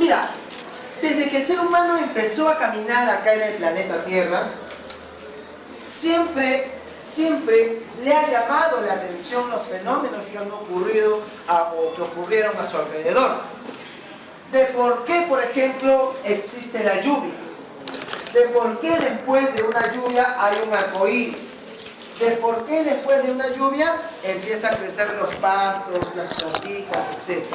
Mira, desde que el ser humano empezó a caminar acá en el planeta Tierra, siempre le ha llamado la atención los fenómenos que han ocurrido o que ocurrieron a su alrededor. De por qué, por ejemplo, existe la lluvia. De por qué después de una lluvia hay un arcoíris. De por qué después de una lluvia empiezan a crecer los pastos, las plantitas, etc.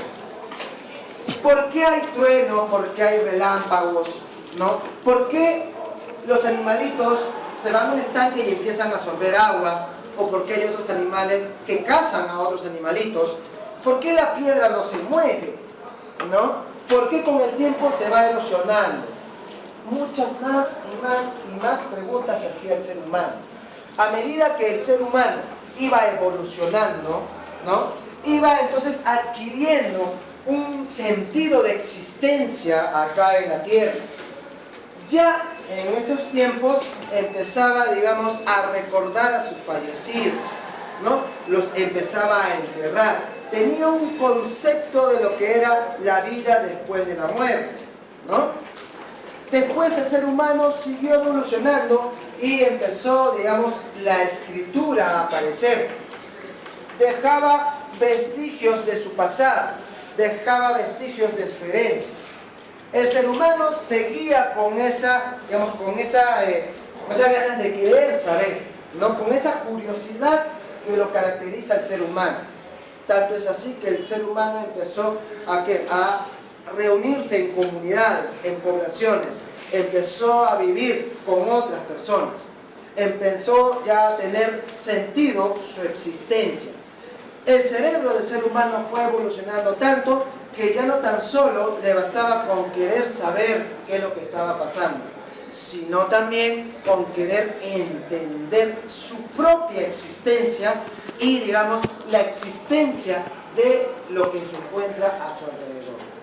¿Por qué hay truenos? ¿Por qué hay relámpagos? ¿No? ¿Por qué los animalitos se van a un estanque y empiezan a absorber agua? ¿O por qué hay otros animales que cazan a otros animalitos? ¿Por qué la piedra no se mueve? ¿No? ¿Por qué con el tiempo se va erosionando? Muchas más y más preguntas hacía el ser humano. A medida que el ser humano iba evolucionando, ¿no? Iba entonces adquiriendo un sentido de existencia acá en la Tierra. Ya en esos tiempos empezaba, digamos, a recordar a sus fallecidos, ¿no? Los empezaba a enterrar. Tenía un concepto de lo que era la vida después de la muerte, ¿no? Después el ser humano siguió evolucionando y empezó, digamos, la escritura a aparecer. Dejaba vestigios de su pasado, dejaba vestigios de su herencia. El ser humano seguía con esa, digamos, con esas ganas de querer saber, ¿no? Con esa curiosidad que lo caracteriza al ser humano. Tanto es así que el ser humano empezó a reunirse en comunidades, en poblaciones, empezó a vivir con otras personas, empezó ya a tener sentido su existencia. El cerebro del ser humano fue evolucionando tanto que ya no tan solo le bastaba con querer saber qué es lo que estaba pasando, sino también con querer entender su propia existencia y, digamos, la existencia de lo que se encuentra a su alrededor.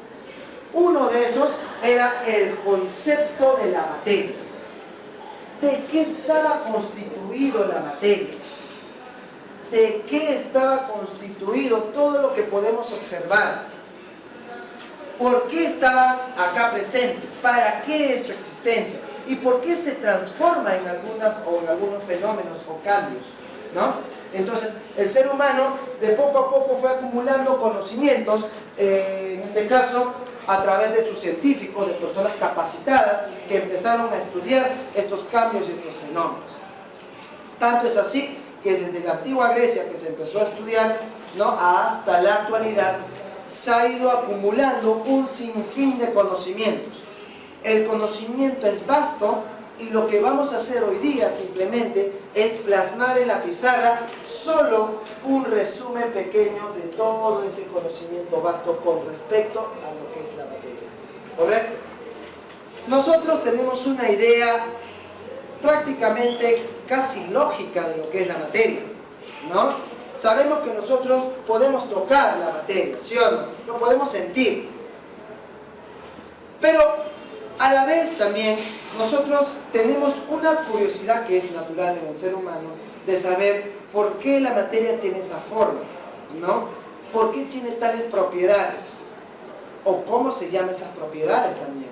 Uno de esos era el concepto de la materia. ¿De qué estaba constituido la materia? ¿De qué estaba constituido todo lo que podemos observar? ¿Por qué estaban acá presentes? ¿Para qué es su existencia? ¿Y por qué se transforma en algunos fenómenos o cambios? ¿No? Entonces, el ser humano de poco a poco fue acumulando conocimientos, en este caso, a través de sus científicos, de personas capacitadas que empezaron a estudiar estos cambios y estos fenómenos. Tanto es así que desde la antigua Grecia, que se empezó a estudiar, ¿no?, hasta la actualidad, se ha ido acumulando un sinfín de conocimientos. El conocimiento es vasto y lo que vamos a hacer hoy día simplemente es plasmar en la pizarra solo un resumen pequeño de todo ese conocimiento vasto con respecto a lo que es la materia. ¿Correcto? Nosotros tenemos una idea prácticamente casi lógica de lo que es la materia, ¿no? Sabemos que nosotros podemos tocar la materia, ¿sí o no? Lo podemos sentir. Pero a la vez también nosotros tenemos una curiosidad que es natural en el ser humano de saber por qué la materia tiene esa forma, ¿no? ¿Por qué tiene tales propiedades? O cómo se llaman esas propiedades también.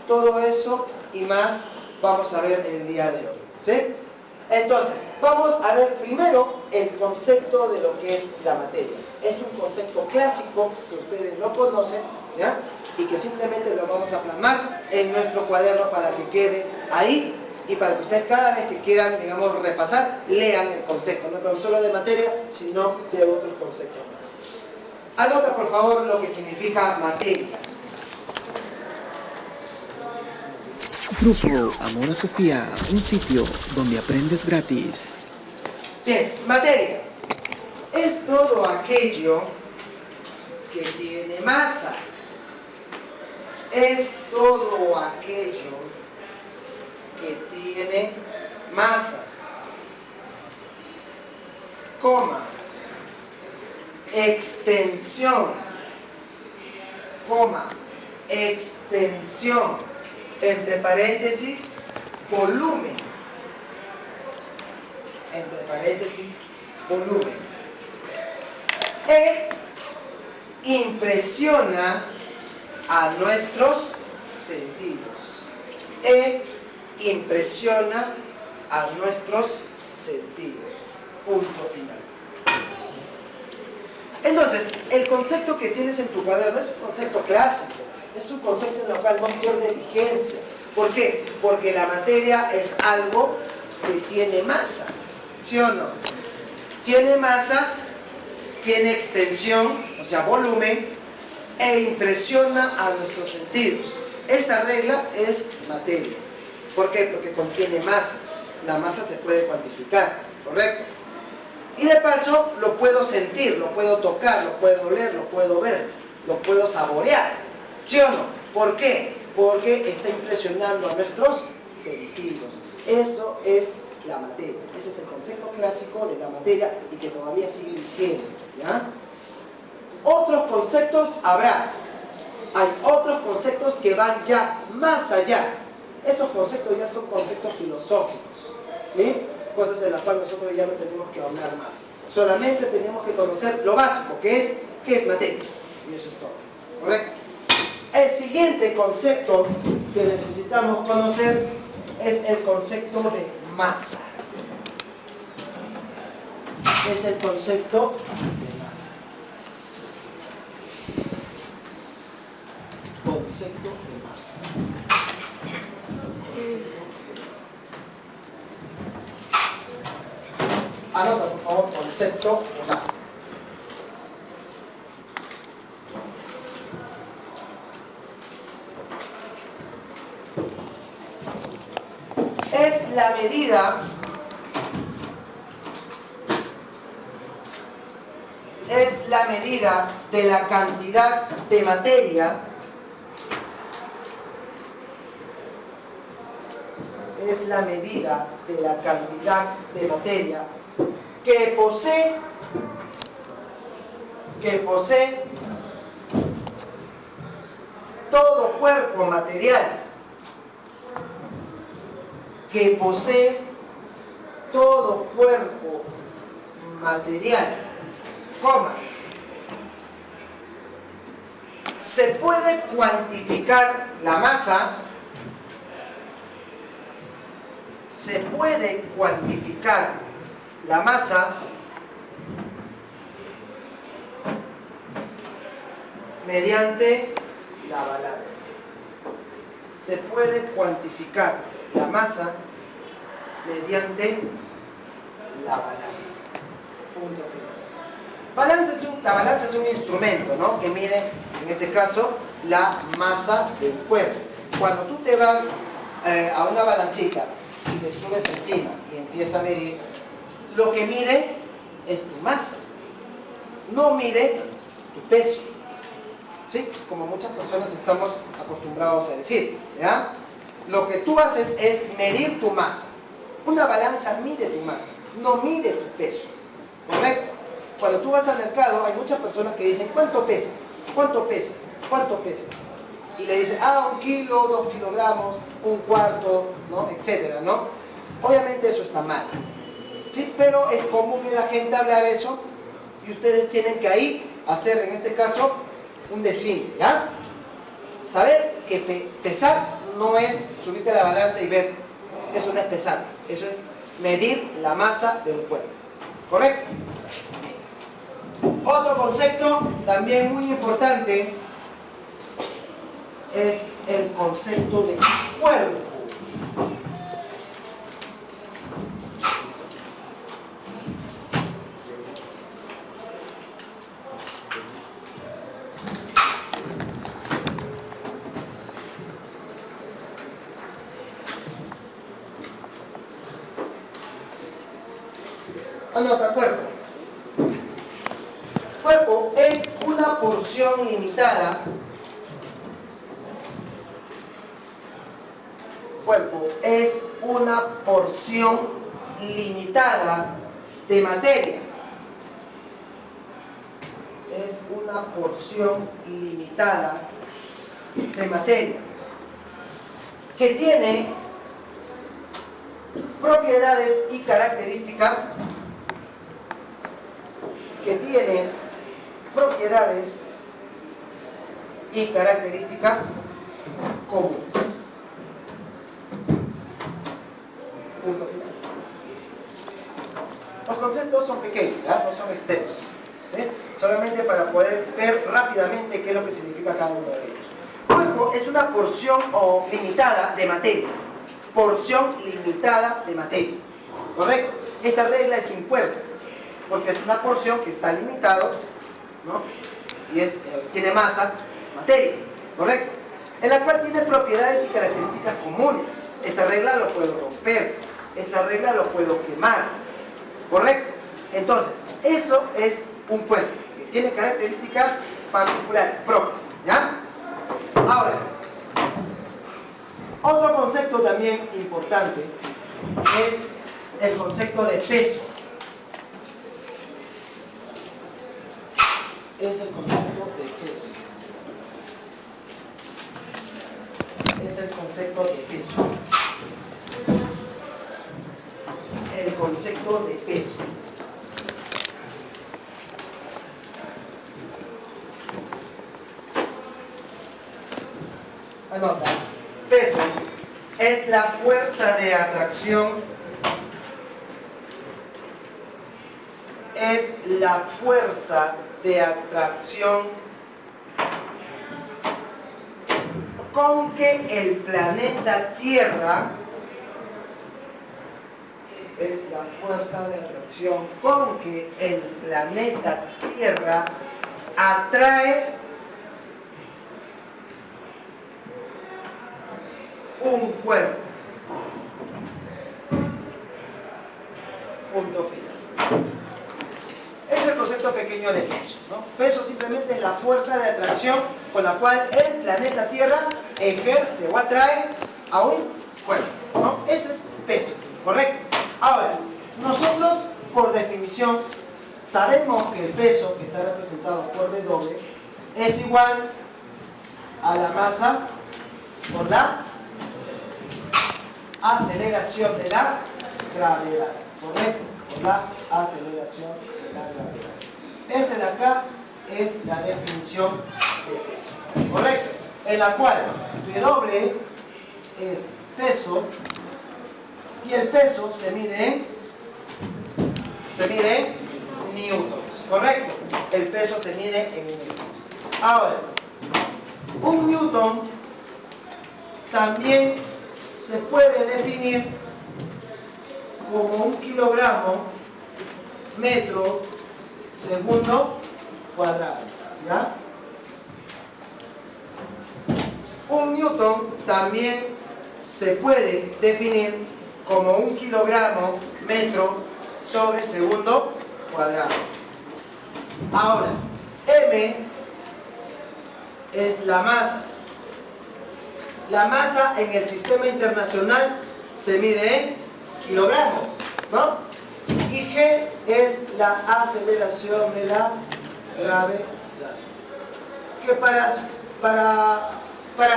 Todo eso y más vamos a ver el día de hoy, ¿sí? Entonces, vamos a ver primero el concepto de lo que es la materia. Es un concepto clásico que ustedes no conocen, ¿ya? Y que simplemente lo vamos a plasmar en nuestro cuaderno para que quede ahí y para que ustedes cada vez que quieran, digamos, repasar, lean el concepto, no tan solo de materia, sino de otros conceptos más. Anota, por favor, lo que significa materia. Grupo Amor a Sofía, un sitio donde aprendes gratis. Bien, materia es todo aquello que tiene masa. Es todo aquello que tiene masa. Coma. Extensión. Coma. Extensión. Entre paréntesis, volumen. Entre paréntesis, volumen. Impresiona a nuestros sentidos. E impresiona a nuestros sentidos. Punto final. Entonces, el concepto que tienes en tu cuaderno es un concepto clásico, es un concepto en el cual no pierde vigencia. ¿Por qué? Porque la materia es algo que tiene masa, ¿sí o no? Tiene masa, tiene extensión, o sea, volumen, e impresiona a nuestros sentidos. Esta regla es materia. ¿Por qué? Porque contiene masa. La masa se puede cuantificar, ¿correcto? Y de paso lo puedo sentir, lo puedo tocar, lo puedo oler, lo puedo ver, lo puedo saborear, ¿sí o no? ¿Por qué? Porque está impresionando a nuestros sentidos. Eso es la materia. Ese es el concepto clásico de la materia y que todavía sigue vigente, ¿ya? Otros conceptos habrá. Hay otros conceptos que van ya más allá. Esos conceptos ya son conceptos filosóficos, ¿sí? Cosas en las cuales nosotros ya no tenemos que hablar más. Solamente tenemos que conocer lo básico, que es qué es materia. Y eso es todo, ¿correcto? El siguiente concepto que necesitamos conocer es el concepto de masa. Es el concepto de masa. Concepto de masa. Anota, por favor, concepto de masa. Es la medida, de la cantidad de materia, es la medida de la cantidad de materia que posee todo cuerpo material, que posee todo cuerpo material, coma. Se puede cuantificar la masa, mediante la balanza. Se puede cuantificar la masa mediante la balanza. Punto final. La balanza es un instrumento, ¿no?, que mide, en este caso, la masa del cuerpo. Cuando tú te vas a una balancita y te subes encima y empieza a medir, lo que mide es tu masa, no mide tu peso, ¿sí? Como muchas personas estamos acostumbrados a decir, ¿ya? Lo que tú haces es medir tu masa. Una balanza mide tu masa, no mide tu peso, ¿correcto? Cuando tú vas al mercado, hay muchas personas que dicen, ¿cuánto pesa? ¿Cuánto pesa? ¿Cuánto pesa? Y le dicen, 1 kilo, 2 kilogramos, 1/4, ¿no?, etcétera, ¿no? Obviamente eso está mal, ¿sí? Pero es común que la gente hablar eso y ustedes tienen que ahí hacer, en este caso, un deslinde, ¿ya? Saber que pesar no es subirte a la balanza y ver, eso no es pesar, eso es medir la masa del cuerpo, ¿correcto? Otro concepto también muy importante es el concepto de cuerpo. Anota, cuerpo. Cuerpo es una porción limitada. Cuerpo es una porción limitada de materia. Es una porción limitada de materia que tiene propiedades y características y características comunes. Punto final. Los conceptos son pequeños, ¿ya? No son extensos, ¿sí? Solamente para poder ver rápidamente qué es lo que significa cada uno de ellos. Cuerpo es una porción limitada de materia. Porción limitada de materia. ¿Correcto? Esta regla es un cuerpo, porque es una porción que está limitado, ¿no? Y tiene masa, materia. ¿Correcto? En la cual tiene propiedades y características comunes. Esta regla lo puedo romper. Esta regla lo puedo quemar. ¿Correcto? Entonces, eso es un cuerpo que tiene características particulares, propias. ¿Ya? Ahora, otro concepto también importante es el concepto de peso. Es el concepto de peso. Es el concepto de peso. El concepto de peso. Anota. Peso es la fuerza de atracción. Es la fuerza de atracción con que el planeta Tierra atrae un cuerpo. Punto final. Es el concepto pequeño de peso, ¿no? Peso simplemente es la fuerza de atracción con la cual el planeta Tierra ejerce o atrae a un cuerpo, ¿no? Ese es peso, ¿correcto? Ahora, nosotros por definición sabemos que el peso, que está representado por W, es igual a la masa por la aceleración de la gravedad, ¿correcto? Por la aceleración de la gravedad. Esta de acá es la definición de peso, ¿correcto? En la cual W es peso y el peso se mide en newtons, ¿correcto? El peso se mide en newtons. Ahora, un newton también se puede definir como un kilogramo metro segundo cuadrado, ¿ya? Un newton también se puede definir como un kilogramo metro sobre segundo cuadrado. Ahora, M es la masa. La masa en el sistema internacional se mide en kilogramos, ¿no? Y G es la aceleración de la gravedad. Que para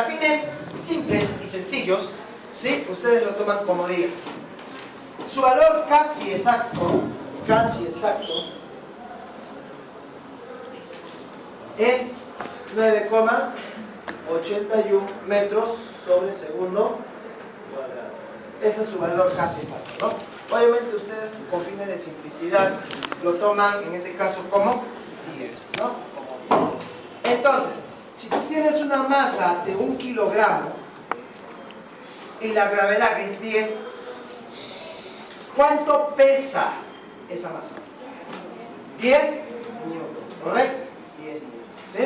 fines simples y sencillos, ¿sí? Ustedes lo toman como 10. Su valor casi exacto, es 9,81 metros sobre segundo cuadrado. Ese es su valor casi exacto, ¿no? Obviamente ustedes con fines de simplicidad lo toman en este caso como 10, ¿no? Entonces, si tú tienes una masa de 1 kilogramo y la gravedad es 10, ¿cuánto pesa esa masa? 10 newtons, ¿correcto? 10 newtons, ¿sí?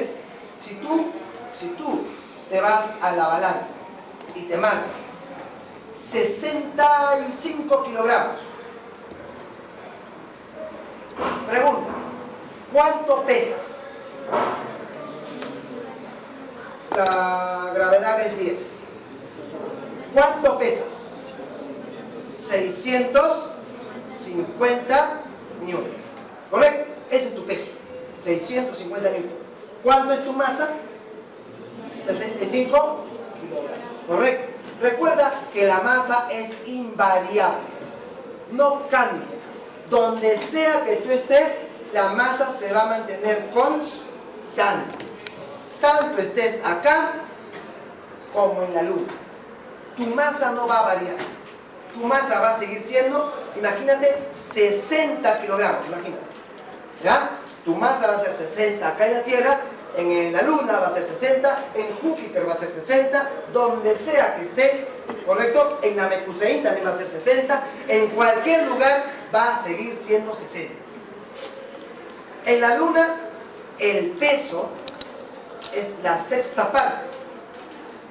Si tú te vas a la balanza y te marca 65 kilogramos, pregunta, ¿cuánto pesas? La gravedad es 10. ¿Cuánto pesas? 650 newtons. ¿Correcto? Ese es tu peso. 650 newtons. ¿Cuánto es tu masa? 65 kilogramos. ¿Correcto? Recuerda que la masa es invariable. No cambia. Donde sea que tú estés, la masa se va a mantener constante. tanto estés acá como en la luna. Tu masa no va a variar. Tu masa va a seguir siendo, imagínate, 60 kilogramos, imagínate. ¿Ya? Tu masa va a ser 60 acá en la Tierra, en la Luna va a ser 60, en Júpiter va a ser 60, donde sea que esté, ¿correcto? En Namekusei también va a ser 60, en cualquier lugar va a seguir siendo 60. En la Luna, el peso es la sexta parte,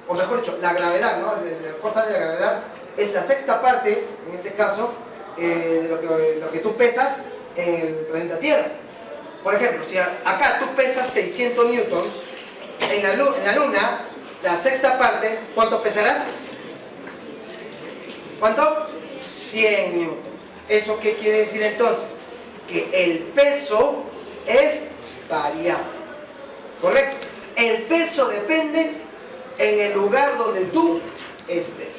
o mejor dicho, la gravedad, ¿no? La fuerza de la gravedad es la sexta parte, en este caso, de lo que tú pesas en el planeta Tierra. Por ejemplo, si acá tú pesas 600 newtons, en la Luna, la sexta parte, ¿cuánto pesarás? ¿Cuánto? 100 newtons. ¿Eso qué quiere decir entonces? Que el peso es variable. ¿Correcto? El peso depende en el lugar donde tú estés.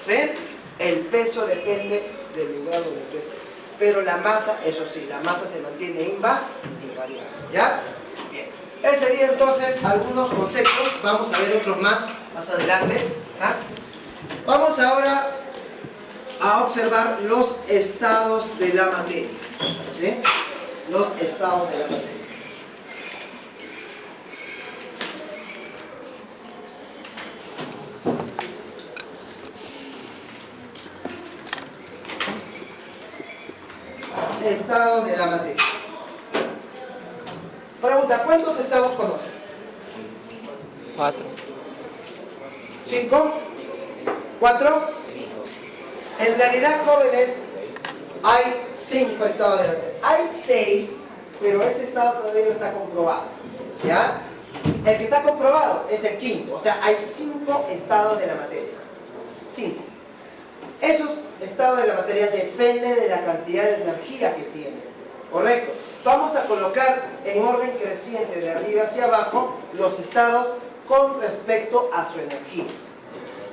¿Sí? El peso depende del lugar donde tú estés. Pero la masa, eso sí, la masa se mantiene invariable. ¿Ya? Bien. Esos serían entonces algunos conceptos. Vamos a ver otros más adelante. ¿Ah? Vamos ahora a observar los estados de la materia. ¿Sí? Los estados de la materia. Estados de la materia. Pregunta, ¿cuántos estados conoces? 4. ¿5? ¿4? En realidad, jóvenes, hay 5 estados de la materia. Hay 6, pero ese estado todavía no está comprobado. ¿Ya? El que está comprobado es el quinto. O sea, hay 5 estados de la materia. 5. Esos estados de la materia dependen de la cantidad de energía que tienen. ¿Correcto? Vamos a colocar en orden creciente de arriba hacia abajo los estados con respecto a su energía.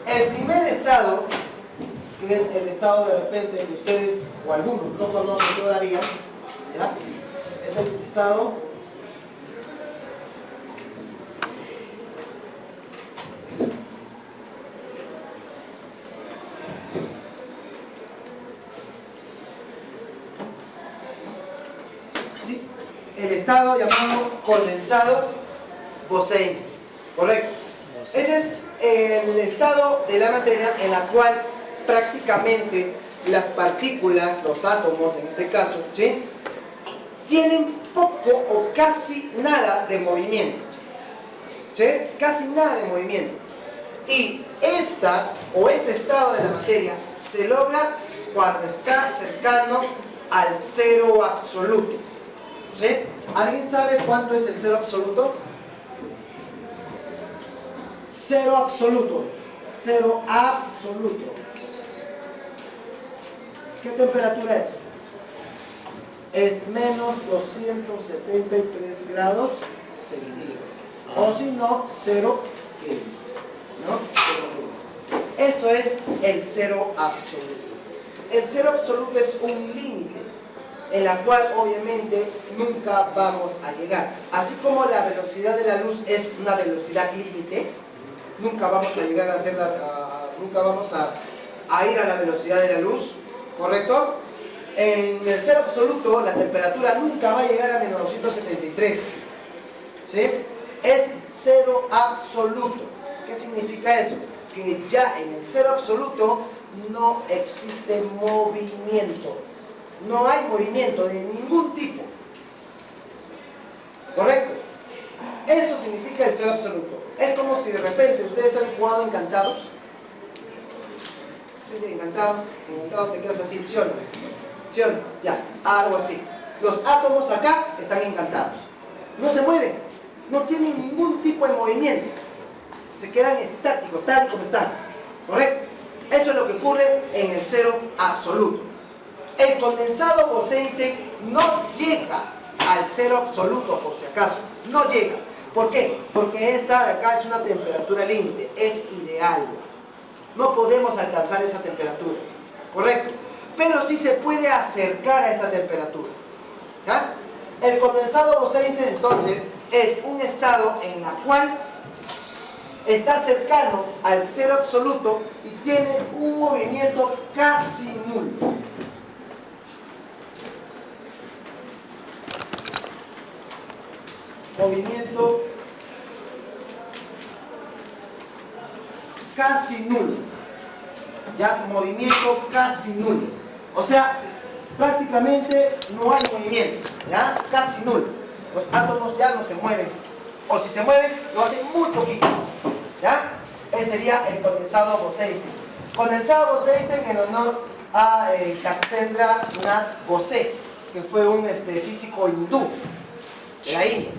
El primer estado, que es el estado de repente que ustedes o algunos no conocen todavía, ¿ya? Es el estado el estado llamado condensado Bose-Einstein, ¿correcto? Ese es el estado de la materia en la cual prácticamente las partículas, los átomos en este caso, ¿sí?, tienen poco o casi nada de movimiento, ¿sí? Casi nada de movimiento. Y este estado de la materia se logra cuando está cercano al cero absoluto. ¿Sí? ¿Alguien sabe cuánto es el cero absoluto? Cero absoluto. Cero absoluto. ¿Qué temperatura es? Es menos 273 grados centígrados. O si no, 0 Kelvin. ¿No? Eso es el cero absoluto. El cero absoluto es un límite en la cual obviamente nunca vamos a llegar. Así como la velocidad de la luz es una velocidad límite, nunca vamos a llegar a hacer nunca vamos a ir a la velocidad de la luz, ¿correcto? En el cero absoluto la temperatura nunca va a llegar a menos 273, ¿sí? Es cero absoluto. ¿Qué significa eso? Que ya en el cero absoluto no existe movimiento. No hay movimiento de ningún tipo. ¿Correcto? Eso significa el cero absoluto. Es como si de repente ustedes han jugado Encantados. Sí, encantado te quedas así, ¿sí o no? ¿Sí o no? Ya, algo así. Los átomos acá están encantados. No se mueven. No tienen ningún tipo de movimiento. Se quedan estáticos, tal y como están. ¿Correcto? Eso es lo que ocurre en el cero absoluto. El condensado Bose-Einstein no llega al cero absoluto, por si acaso. No llega. ¿Por qué? Porque esta de acá es una temperatura límite. Es ideal. No podemos alcanzar esa temperatura. ¿Correcto? Pero sí se puede acercar a esta temperatura. ¿Ya? El condensado Bose-Einstein entonces es un estado en la cual está cercano al cero absoluto y tiene un movimiento casi nulo. Movimiento casi nulo. Ya, movimiento casi nulo. O sea, prácticamente no hay movimiento, ¿ya? Casi nulo. Los átomos ya no se mueven. O si se mueven, lo hacen muy poquito. ¿Ya? Ese sería el condensado Bose-Einstein. Condensado Bose-Einstein en honor a Chandra-Nath Bose, que fue un físico hindú de la India.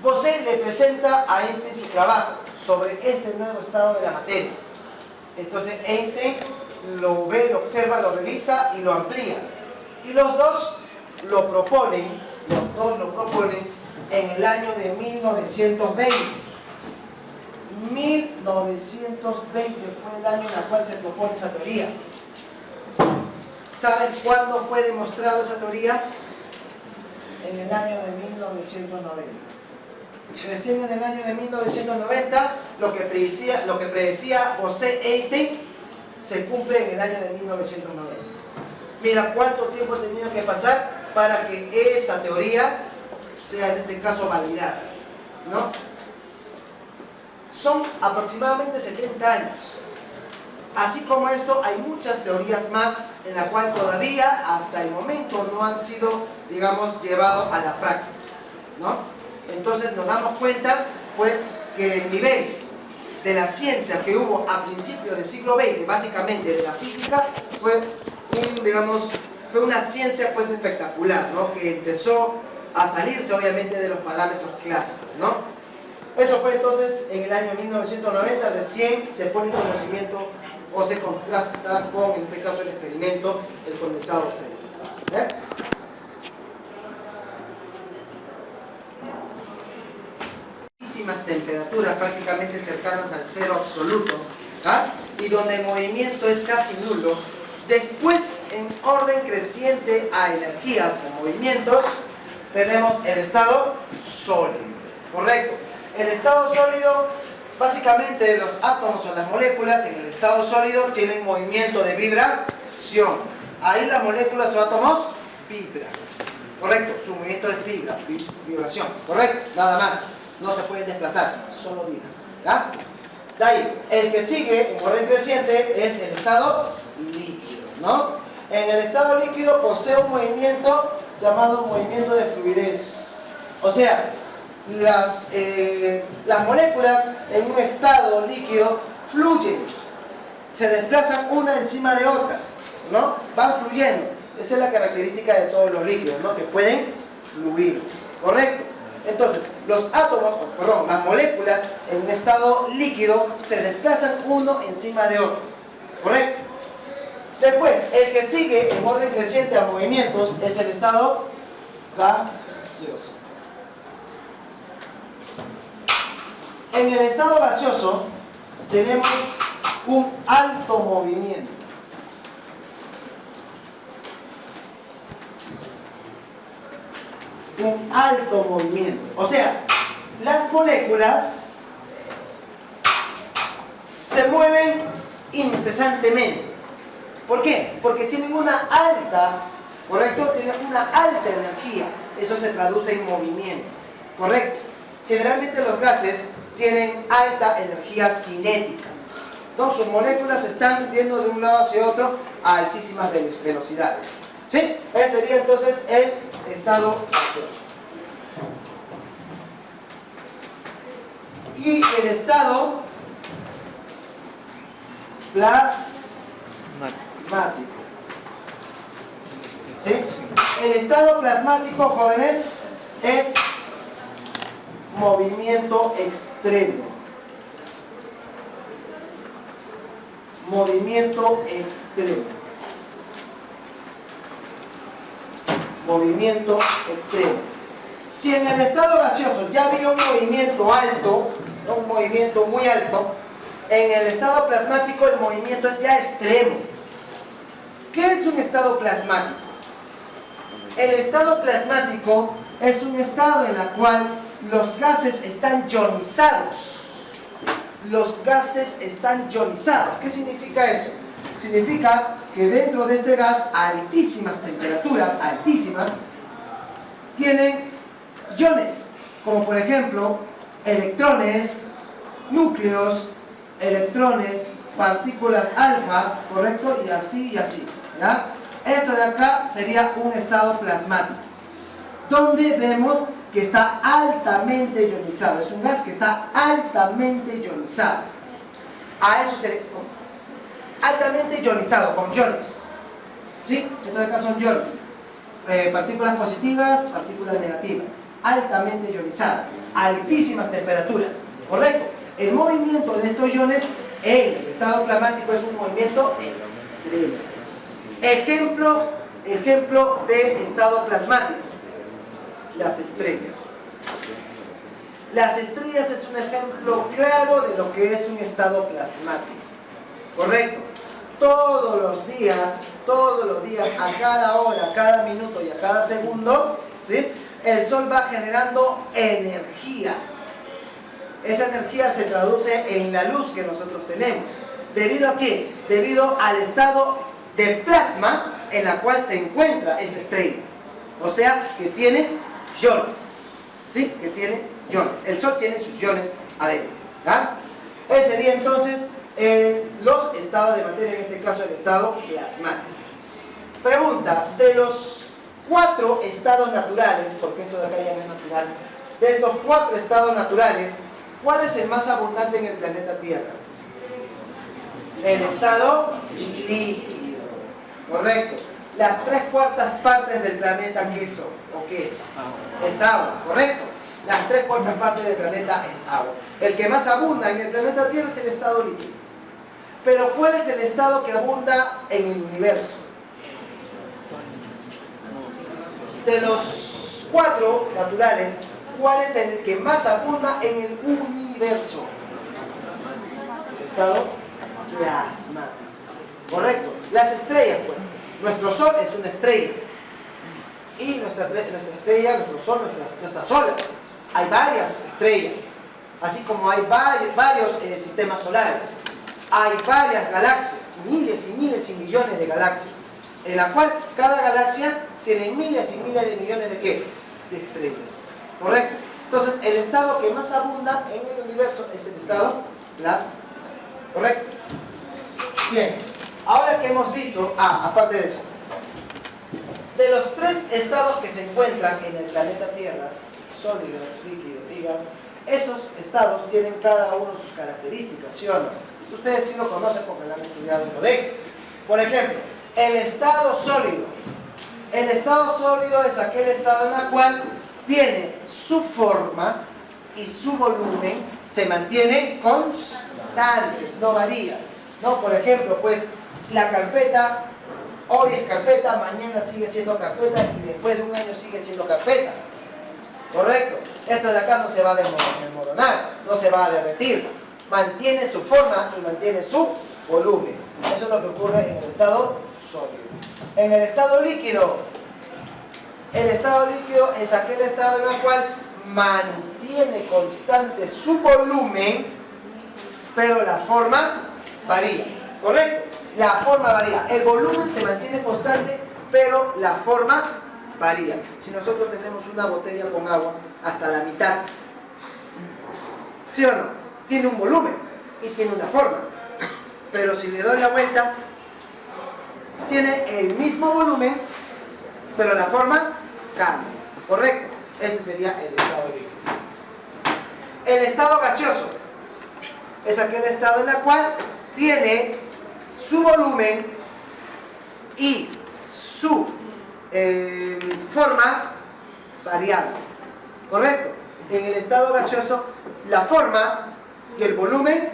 Bose le presenta a Einstein su trabajo sobre este nuevo estado de la materia. Entonces Einstein lo ve, lo observa, lo revisa y lo amplía. Y los dos lo proponen en el año de 1920. 1920 fue el año en el cual se propone esa teoría. ¿Saben cuándo fue demostrada esa teoría? En el año de 1990. Recién en el año de 1990 lo que predecía Bose-Einstein se cumple en el año de 1990. Mira cuánto tiempo ha tenido que pasar para que esa teoría sea en este caso validada, ¿no? Son aproximadamente 70 años. Así como esto, hay muchas teorías más en la cual todavía hasta el momento no han sido, digamos, llevados a la práctica, ¿no? Entonces nos damos cuenta, pues, que el nivel de la ciencia que hubo a principios del siglo XX, básicamente de la física, fue una ciencia pues espectacular, ¿no? Que empezó a salirse obviamente de los parámetros clásicos, ¿no? Eso fue entonces en el año 1990, recién se pone en conocimiento o se contrasta con, en este caso, el experimento del condensado Bose. Temperaturas prácticamente cercanas al cero absoluto, y donde el movimiento es casi nulo. Después, en orden creciente a energías o movimientos, tenemos el estado sólido, ¿correcto? El estado sólido, básicamente los átomos o las moléculas en el estado sólido tienen movimiento de vibración. Ahí las moléculas o átomos vibran, ¿correcto? Su movimiento es vibración, ¿correcto? Nada más. No se pueden desplazar, solo vibran, ¿ya? De ahí, el que sigue en orden creciente es el estado líquido, ¿no? En el estado líquido posee un movimiento llamado movimiento de fluidez. O sea, las moléculas en un estado líquido fluyen, se desplazan una encima de otras, ¿no? Van fluyendo. Esa es la característica de todos los líquidos, ¿no? Que pueden fluir, ¿correcto? Entonces, las moléculas en un estado líquido se desplazan uno encima de otro, ¿correcto? Después, el que sigue en orden creciente a movimientos es el estado gaseoso. En el estado gaseoso tenemos un alto movimiento. Un alto movimiento. O sea, las moléculas se mueven incesantemente. ¿Por qué? Porque tienen una alta, ¿correcto? Tienen una alta energía. Eso se traduce en movimiento, ¿correcto? Generalmente los gases tienen alta energía cinética. Entonces sus moléculas están yendo de un lado hacia otro a altísimas velocidades. ¿Sí? Ese sería entonces el estado gaseoso. Y el estado plasmático. ¿Sí? El estado plasmático, jóvenes, es movimiento extremo. Movimiento extremo. Movimiento extremo. Si en el estado gaseoso ya había un movimiento alto, un movimiento muy alto, en el estado plasmático el movimiento es ya extremo. ¿Qué es un estado plasmático? El estado plasmático es un estado en el cual los gases están ionizados. Los gases están ionizados. ¿Qué significa eso? Significa que dentro de este gas, a altísimas temperaturas, altísimas, tienen iones, como por ejemplo electrones, núcleos, electrones, partículas alfa, ¿correcto? Y así, ¿ya? Esto de acá sería un estado plasmático, donde vemos que está altamente ionizado. Es un gas que está altamente ionizado. A eso se le... altamente ionizado, con iones. ¿Sí? Esto de acá son iones. Partículas positivas, partículas negativas. Altamente ionizado. Altísimas temperaturas. ¿Correcto? El movimiento de estos iones en el estado plasmático es un movimiento extremo. Ejemplo de estado plasmático. Las estrellas. Las estrellas es un ejemplo claro de lo que es un estado plasmático. ¿Correcto? Todos los días, a cada hora, a cada minuto y a cada segundo, ¿sí? El Sol va generando energía. Esa energía se traduce en la luz que nosotros tenemos. ¿Debido a qué? Debido al estado de plasma en la cual se encuentra esa estrella. O sea, que tiene iones. ¿Sí? Que tiene iones. El Sol tiene sus iones adentro. ¿Ya? Ese sería entonces los estados de materia, en este caso el estado plasmático. Pregunta, de los 4 estados naturales, porque esto de acá ya no es natural, de estos 4 estados naturales, ¿cuál es el más abundante en el planeta Tierra? El estado líquido. Correcto. Las 3/4 partes del planeta, ¿qué son? ¿O qué es? Es agua, ¿correcto? Las 3/4 partes del planeta es agua. El que más abunda en el planeta Tierra es el estado líquido. Pero ¿cuál es el estado que abunda en el universo? De los 4 naturales, ¿cuál es el que más abunda en el universo? El estado plasmático. Correcto. Las estrellas, pues. Nuestro Sol es una estrella. Y nuestra estrella, nuestro Sol, nuestra sola. Hay varias estrellas. Así como hay varios sistemas solares. Hay varias galaxias, miles y miles y millones de galaxias, en la cual cada galaxia tiene miles y miles de millones de ¿qué? De estrellas. ¿Correcto? Entonces, el estado que más abunda en el universo es el estado plasmático. ¿Correcto? Bien. Ahora que hemos visto, aparte de eso, de los 3 estados que se encuentran en el planeta Tierra, sólido, líquido y gas, estos estados tienen cada uno sus características, ¿sí o no? Ustedes sí lo conocen porque lo han estudiado en el colegio. Por ejemplo, el estado sólido. El estado sólido es aquel estado en el cual tiene su forma y su volumen se mantiene constantes, no varía. ¿No? Por ejemplo, pues la carpeta, hoy es carpeta, mañana sigue siendo carpeta y después de un año sigue siendo carpeta. ¿Correcto? Esto de acá no se va a desmoronar, no se va a derretir. Mantiene su forma y mantiene su volumen. Eso es lo que ocurre en el estado sólido. En el estado líquido es aquel estado en el cual mantiene constante su volumen, pero la forma varía. ¿Correcto? La forma varía. El volumen se mantiene constante, pero la forma varía. Si nosotros tenemos una botella con agua hasta la mitad, ¿sí o no? Tiene un volumen y tiene una forma. Pero si le doy la vuelta, tiene el mismo volumen, pero la forma cambia. ¿Correcto? Ese sería el estado líquido. El estado gaseoso es aquel estado en el cual tiene su volumen y su forma variable. ¿Correcto? En el estado gaseoso, la forma y el volumen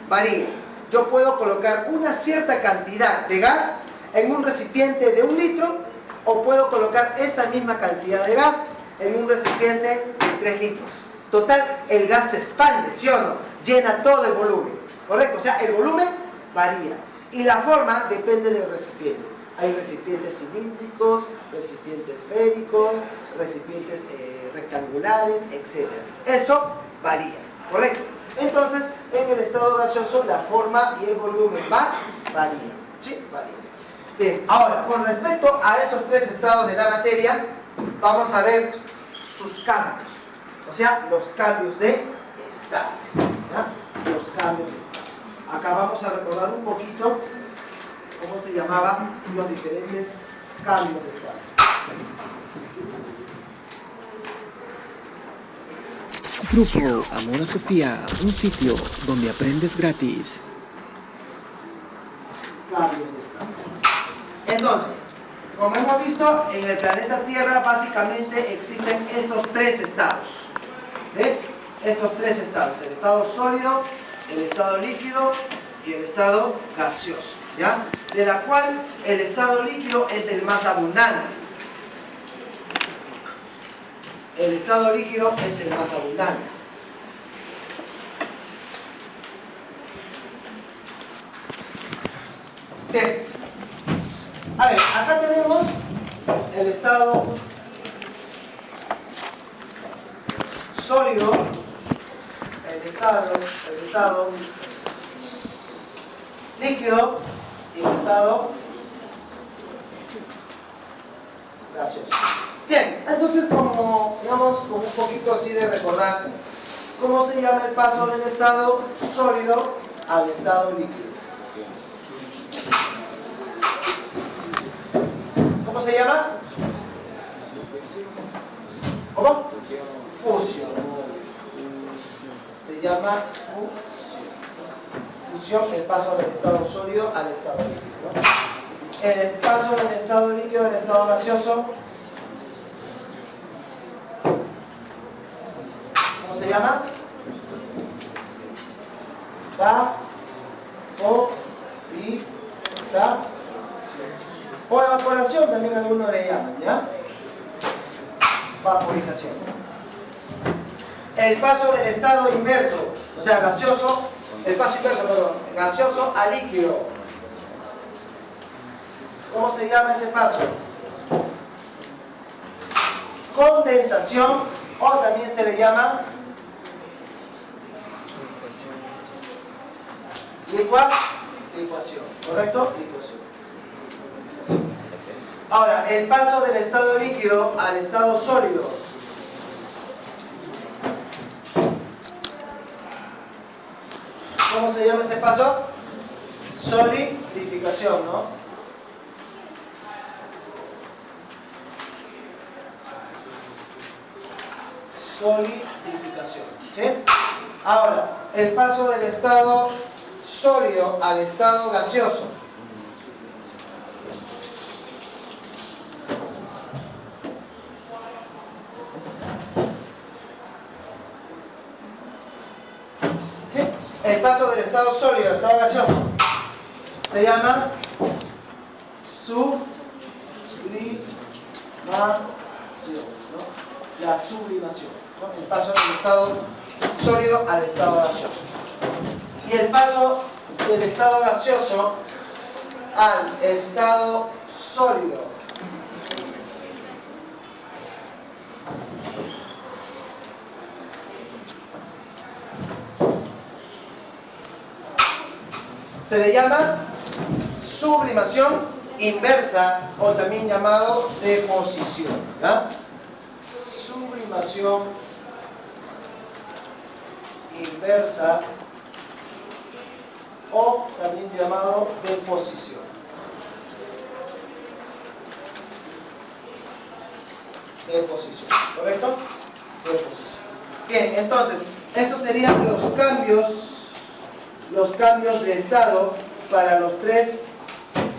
varía. Yo puedo colocar una cierta cantidad de gas en un recipiente de 1 litro o puedo colocar esa misma cantidad de gas en un recipiente de 3 litros. Total, el gas se expande, ¿sí o no? Llena todo el volumen. ¿Correcto? O sea, el volumen varía. Y la forma depende del recipiente. Hay recipientes cilíndricos, recipientes esféricos, recipientes rectangulares, etc. Eso varía, ¿correcto? Entonces, en el estado gaseoso la forma y el volumen varían, ¿sí? Varían. Bien, ahora, con respecto a esos tres estados de la materia, vamos a ver sus cambios, o sea, los cambios de estado, ¿ya? Los cambios de estado. Acá vamos a recordar un poquito cómo se llamaban los diferentes cambios de estado. Grupo Amor a Sofía, un sitio donde aprendes gratis. Cambios de estado. Entonces, como hemos visto, en el planeta Tierra básicamente existen estos tres estados. ¿Ve? Estos tres estados, el estado sólido, el estado líquido y el estado gaseoso, ¿ya? De la cual el estado líquido es el más abundante. El estado líquido es el más abundante. Bien. A ver, acá tenemos el estado sólido, el estado líquido y el estado gaseoso. Bien, entonces como, digamos, como un poquito así de recordar, ¿cómo se llama el paso del estado sólido al estado líquido? ¿Cómo se llama? ¿Cómo? Fusión. Se llama fusión, el paso del estado sólido al estado líquido, ¿no? El paso del estado líquido al estado gaseoso, ¿cómo se llama? Vaporización. O evaporación también algunos le llaman, ¿ya? Vaporización. El paso del estado inverso, o sea, gaseoso, el paso inverso, perdón, gaseoso a líquido. ¿Cómo se llama ese paso? Condensación, o también se le llama licuación, ¿correcto? Licuación. Ahora, el paso del estado líquido al estado sólido. ¿Cómo se llama ese paso? Solidificación, ¿no? Solidificación, ¿sí? Ahora, el paso del estado sólido al estado gaseoso. ¿Sí? El paso del estado sólido al estado gaseoso se llama sublimación, ¿no? La sublimación, ¿no? El paso del estado sólido al estado gaseoso. Y el paso del estado gaseoso al estado sólido se le llama sublimación inversa o también llamado deposición, ¿ya? Sublimación inversa o también llamado deposición. Deposición, ¿correcto? Deposición. Bien, entonces, estos serían los cambios de estado para los tres: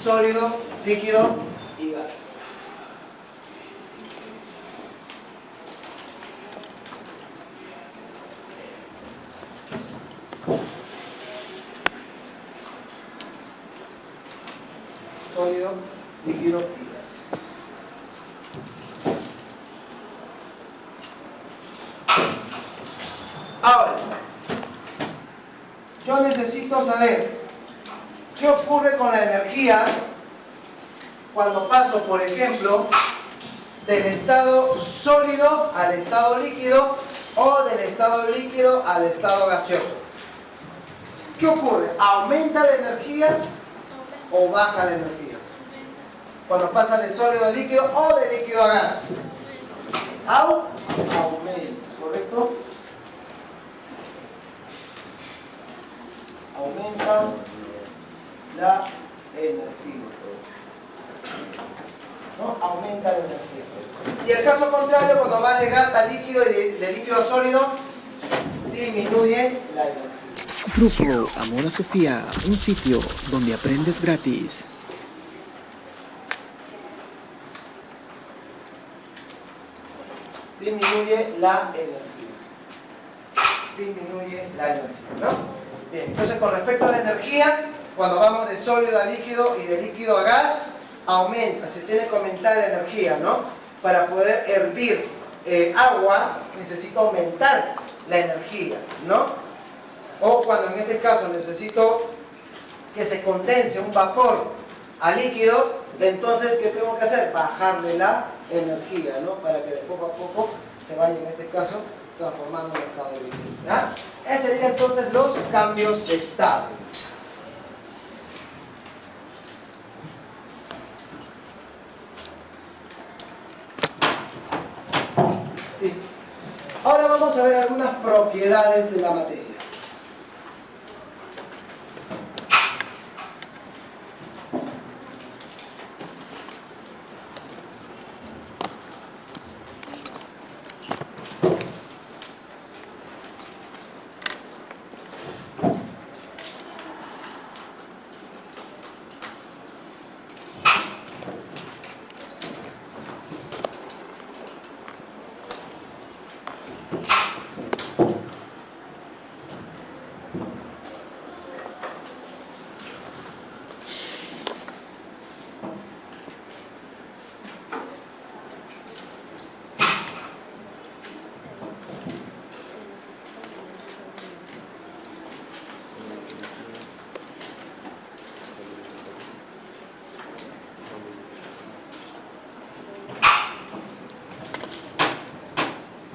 sólido, líquido y gas. Sólido, líquido y gas. Ahora, yo necesito saber qué ocurre con la energía cuando paso, por ejemplo, del estado sólido al estado líquido o del estado líquido al estado gaseoso. ¿Qué ocurre? ¿Aumenta la energía o baja la energía? Cuando pasa de sólido a líquido o de líquido a gas. Aumenta, ¿correcto? Aumenta la energía. ¿No? Aumenta la energía. Y el caso contrario, cuando va de gas a líquido y de líquido a sólido, disminuye la energía. Grupo Amor a Sofía, un sitio donde aprendes gratis. Disminuye la energía. Disminuye la energía, ¿no? Bien, entonces con respecto a la energía, cuando vamos de sólido a líquido y de líquido a gas, aumenta, se tiene que aumentar la energía, ¿no? Para poder hervir agua, necesito aumentar la energía, ¿no? O cuando en este caso necesito que se condense un vapor a líquido, entonces, ¿qué tengo que hacer? Bajarle la energía, ¿no? Para que de poco a poco se vaya, en este caso, transformando en estado líquido, ¿ya? Esos serían entonces los cambios de estado. Listo. Ahora vamos a ver algunas propiedades de la materia.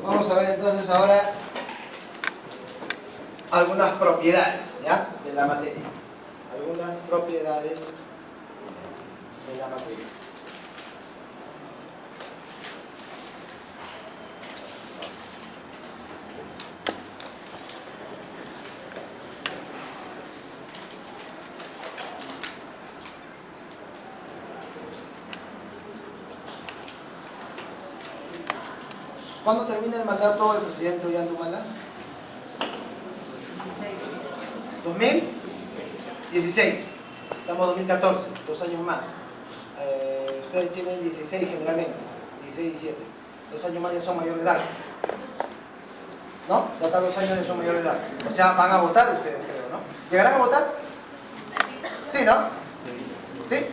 Vamos a ver entonces ahora algunas propiedades, ¿ya? De la materia. Algunas propiedades de la materia. ¿Cuándo termina el mandato del presidente Ollanta? 2016. Estamos en 2014, 2 años más. Ustedes tienen 16 generalmente, 16 y 17. 2 años más ya son mayores de edad. ¿No? De acá 2 años ya son mayores de edad. O sea, van a votar ustedes, creo, ¿no? ¿Llegarán a votar? Sí, ¿no? ¿Sí?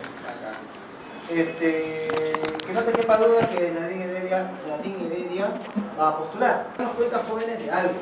Que no te quepa duda que Nadine Heredia va a postular. Nos cuenta, jóvenes, de algo.